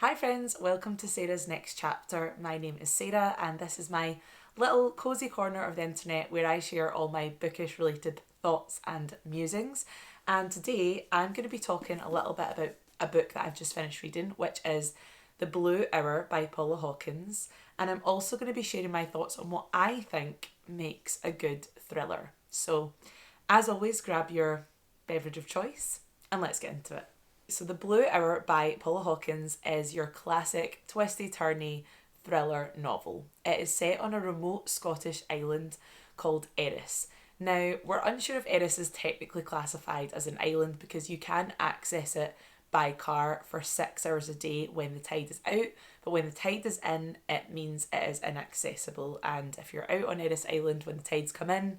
Hi friends, welcome to Sarah's Next Chapter. My name is Sarah and this is my little cosy corner of the internet where I share all my bookish related thoughts and musings. And today I'm going to be talking a little bit about a book that I've just finished reading, which is The Blue Hour by Paula Hawkins. And I'm also going to be sharing my thoughts on what I think makes a good thriller. So, as always, grab your beverage of choice and let's get into it. So The Blue Hour by Paula Hawkins is your classic twisty-turny thriller novel. It is set on a remote Scottish island called Eris. Now, we're unsure if Eris is technically classified as an island because you can access it by car for 6 hours a day when the tide is out, but when the tide is in, it means it is inaccessible. And if you're out on Eris Island when the tides come in,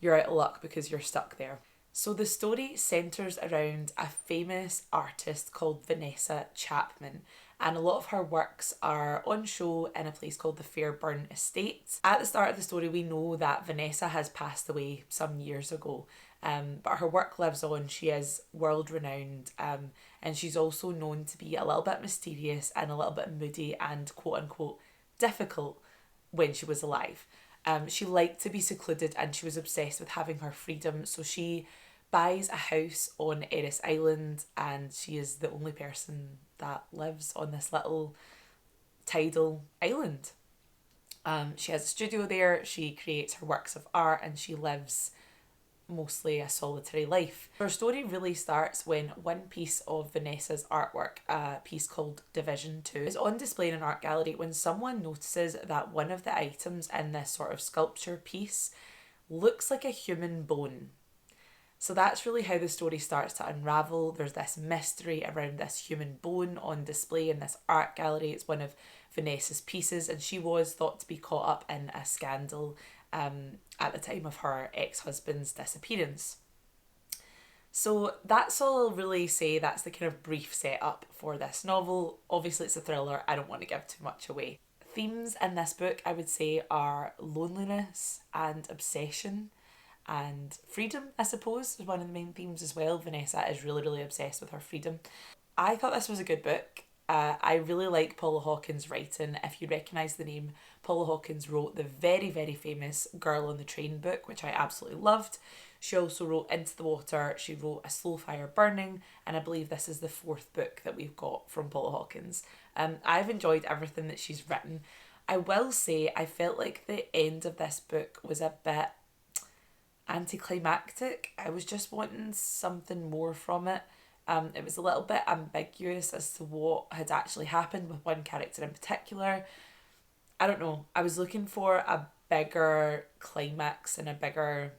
you're out of luck because you're stuck there. So the story centres around a famous artist called Vanessa Chapman, and a lot of her works are on show in a place called the Fairburn Estates. At the start of the story, we know that Vanessa has passed away some years ago, but her work lives on. She is world renowned, and she's also known to be a little bit mysterious and a little bit moody and quote unquote difficult when she was alive. She liked to be secluded and she was obsessed with having her freedom, so she buys a house on Eris Island and she is the only person that lives on this little tidal island. She has a studio there, she creates her works of art and she lives mostly a solitary life. Her story really starts when one piece of Vanessa's artwork, a piece called Division 2, is on display in an art gallery when someone notices that one of the items in this sort of sculpture piece looks like a human bone. So that's really how the story starts to unravel. There's this mystery around this human bone on display in this art gallery. It's one of Vanessa's pieces and she was thought to be caught up in a scandal at the time of her ex-husband's disappearance. So that's all I'll really say. That's the kind of brief setup for this novel. Obviously it's a thriller, I don't want to give too much away. Themes in this book I would say are loneliness and obsession and freedom, I suppose, is one of the main themes as well. Vanessa is really, really obsessed with her freedom. I thought this was a good book. I really like Paula Hawkins' writing. If you recognise the name, Paula Hawkins wrote the very, very famous Girl on the Train book, which I absolutely loved. She also wrote Into the Water, she wrote A Slow Fire Burning, and I believe this is the 4th book that we've got from Paula Hawkins. I've enjoyed everything that she's written. I will say I felt like the end of this book was a bit anticlimactic. I was just wanting something more from it. It was a little bit ambiguous as to what had actually happened with one character in particular. I don't know. I was looking for a bigger climax and a bigger,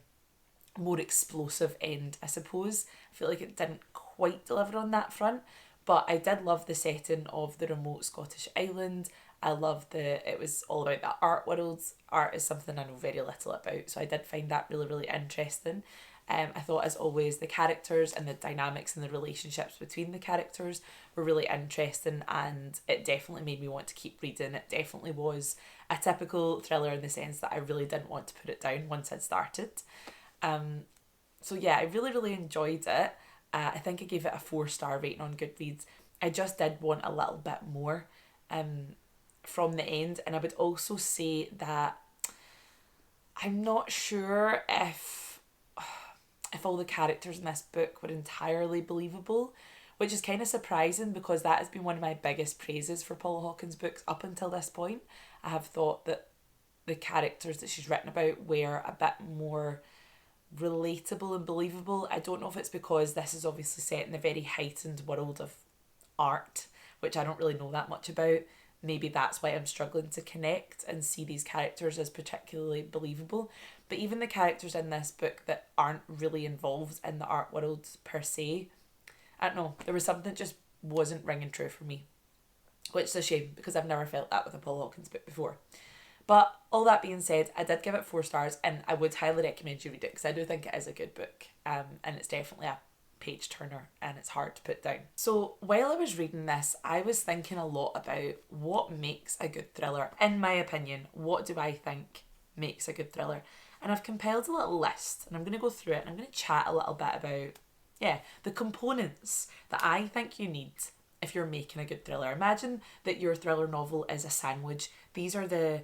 more explosive end, I suppose. I feel like it didn't quite deliver on that front, but I did love the setting of the remote Scottish island. I loved it was all about the art world. Art is something I know very little about, so I did find that really, really interesting. I thought, as always, the characters and the dynamics and the relationships between the characters were really interesting, and it definitely made me want to keep reading. It definitely was a typical thriller in the sense that I really didn't want to put it down once I'd started. So yeah, I really, really enjoyed it. I think I gave it a 4-star rating on Goodreads. I just did want a little bit more from the end, and I would also say that I'm not sure if all the characters in this book were entirely believable, which is kind of surprising because that has been one of my biggest praises for Paula Hawkins' books up until this point. I have thought that the characters that she's written about were a bit more relatable and believable. I don't know if it's because this is obviously set in the very heightened world of art, which I don't really know that much about. Maybe that's why I'm struggling to connect and see these characters as particularly believable. But even the characters in this book that aren't really involved in the art world per se, I don't know, there was something that just wasn't ringing true for me, which is a shame because I've never felt that with a Paul Hawkins book before. But all that being said, I did give it 4 stars and I would highly recommend you read it because I do think it is a good book, and it's definitely a page turner and it's hard to put down. So while I was reading this, I was thinking a lot about what makes a good thriller. In my opinion, what do I think makes a good thriller? And I've compiled a little list and I'm going to go through it and I'm going to chat a little bit about the components that I think you need if you're making a good thriller. Imagine that your thriller novel is a sandwich. These are the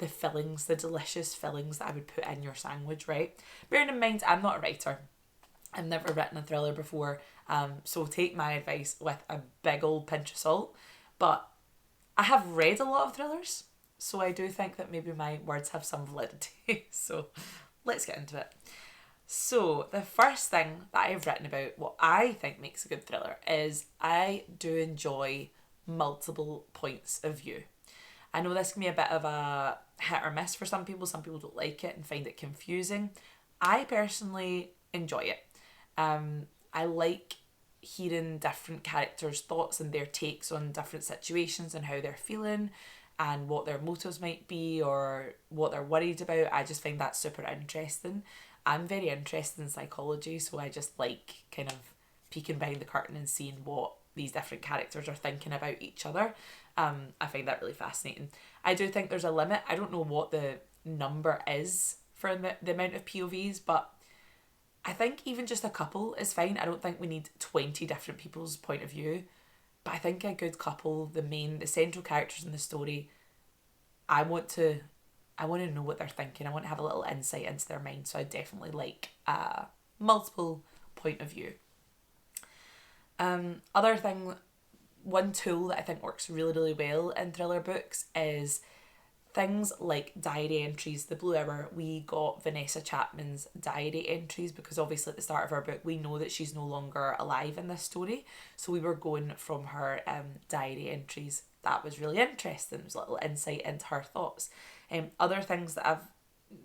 fillings, the delicious fillings that I would put in your sandwich, right? Bearing in mind, I'm not a writer. I've never written a thriller before, so take my advice with a big old pinch of salt. But I have read a lot of thrillers, so I do think that maybe my words have some validity. So let's get into it. So the first thing that I've written about what I think makes a good thriller is I do enjoy multiple points of view. I know this can be a bit of a hit or miss for some people. Some people don't like it and find it confusing. I personally enjoy it. I like hearing different characters' thoughts and their takes on different situations and how they're feeling and what their motives might be or what they're worried about. I just find that super interesting. I'm very interested in psychology, so I just like kind of peeking behind the curtain and seeing what these different characters are thinking about each other. I find that really fascinating. I do think there's a limit. I don't know what the number is for the amount of POVs, but I think even just a couple is fine. I don't think we need 20 different people's point of view, but I think a good couple, the central characters in the story, I want to know what they're thinking. I want to have a little insight into their mind. So I definitely like multiple point of view. One tool that I think works really, really well in thriller books is things like diary entries. The Blue Hour, we got Vanessa Chapman's diary entries because obviously at the start of our book we know that she's no longer alive in this story. So we were going from her diary entries. That was really interesting. It was a little insight into her thoughts. Other things that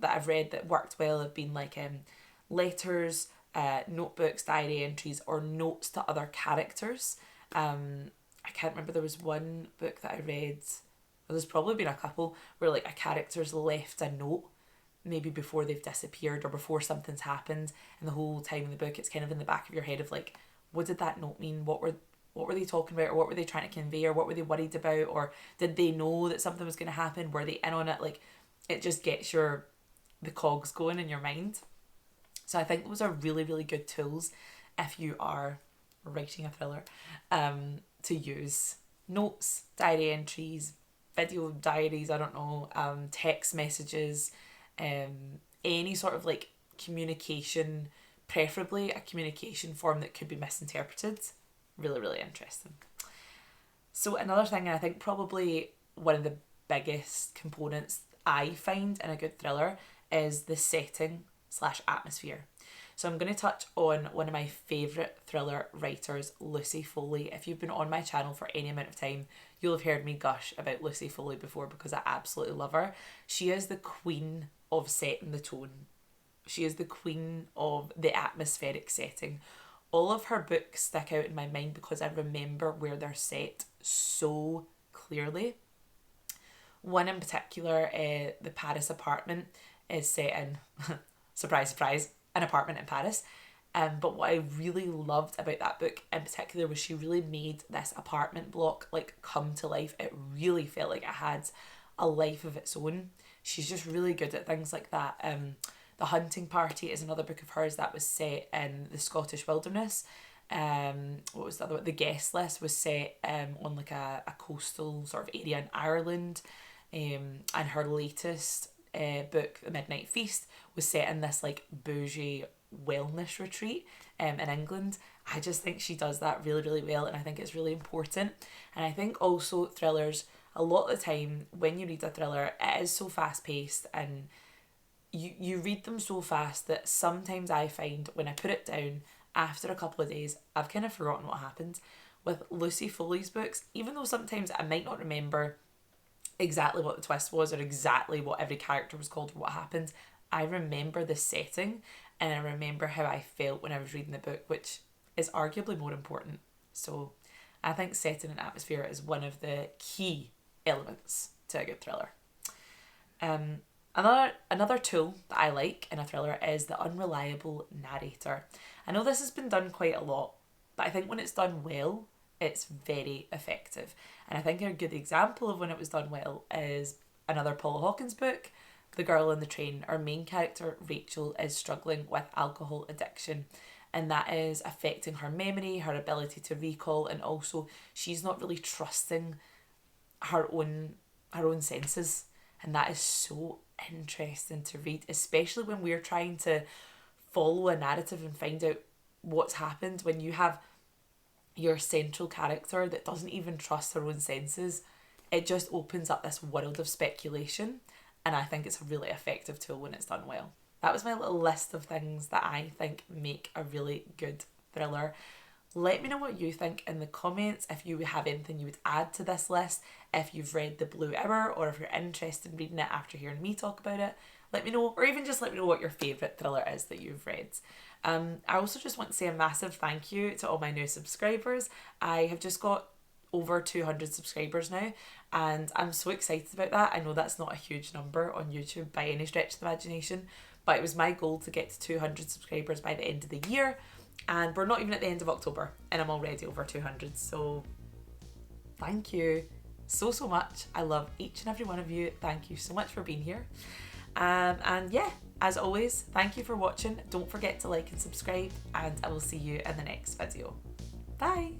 I've read that worked well have been like letters, notebooks, diary entries, or notes to other characters. I can't remember, there was one book that I read, well, there's probably been a couple, where like a character's left a note maybe before they've disappeared or before something's happened, and the whole time in the book it's kind of in the back of your head of like, what did that note mean? What were they talking about, or what were they trying to convey, or what were they worried about, or did they know that something was going to happen? Were they in on it? Like, it just gets the cogs going in your mind. So I think those are really, really good tools if you are writing a thriller, to use. Notes, diary entries, video diaries, I don't know, text messages, any sort of like communication, preferably a communication form that could be misinterpreted. Really, really interesting. So another thing, and I think probably one of the biggest components I find in a good thriller is the setting / atmosphere. So I'm going to touch on one of my favourite thriller writers, Lucy Foley. If you've been on my channel for any amount of time, you'll have heard me gush about Lucy Foley before because I absolutely love her. She is the queen of setting the tone. She is the queen of the atmospheric setting. All of her books stick out in my mind because I remember where they're set so clearly. One in particular, The Paris Apartment, is set in, surprise, surprise, an apartment in Paris. But what I really loved about that book in particular was she really made this apartment block like come to life. It really felt like it had a life of its own. She's just really good at things like that. The Hunting Party is another book of hers that was set in the Scottish wilderness. What was the other one? The Guest List was set on like a coastal sort of area in Ireland. And her latest book, The Midnight Feast, was set in this like bougie wellness retreat in England. I just think she does that really, really well, and I think it's really important. And I think also thrillers, a lot of the time when you read a thriller, it is so fast paced and you read them so fast that sometimes I find when I put it down after a couple of days, I've kind of forgotten what happened. With Lucy Foley's books, even though sometimes I might not remember exactly what the twist was or exactly what every character was called or what happened, I remember the setting and I remember how I felt when I was reading the book, which is arguably more important. So I think setting and atmosphere is one of the key elements to a good thriller. Another tool that I like in a thriller is the unreliable narrator. I know this has been done quite a lot, but I think when it's done well, it's very effective. And I think a good example of when it was done well is another Paula Hawkins book, The Girl on the Train. Our main character, Rachel, is struggling with alcohol addiction. and that is affecting her memory, her ability to recall, and also she's not really trusting her own senses. And that is so interesting to read, especially when we're trying to follow a narrative and find out what's happened. When you have your central character that doesn't even trust her own senses, it just opens up this world of speculation, and I think it's a really effective tool when it's done well. That was my little list of things that I think make a really good thriller. Let me know what you think in the comments, if you have anything you would add to this list, if you've read The Blue Hour, or if you're interested in reading it after hearing me talk about it. Let me know, or even just let me know what your favourite thriller is that you've read. I also just want to say a massive thank you to all my new subscribers. I have just got over 200 subscribers now, and I'm so excited about that. I know that's not a huge number on YouTube by any stretch of the imagination, but it was my goal to get to 200 subscribers by the end of the year, and we're not even at the end of October and I'm already over 200. So thank you so much. I love each and every one of you. Thank you so much for being here. And yeah, as always, thank you for watching. Don't forget to like and subscribe, and I will see you in the next video. Bye.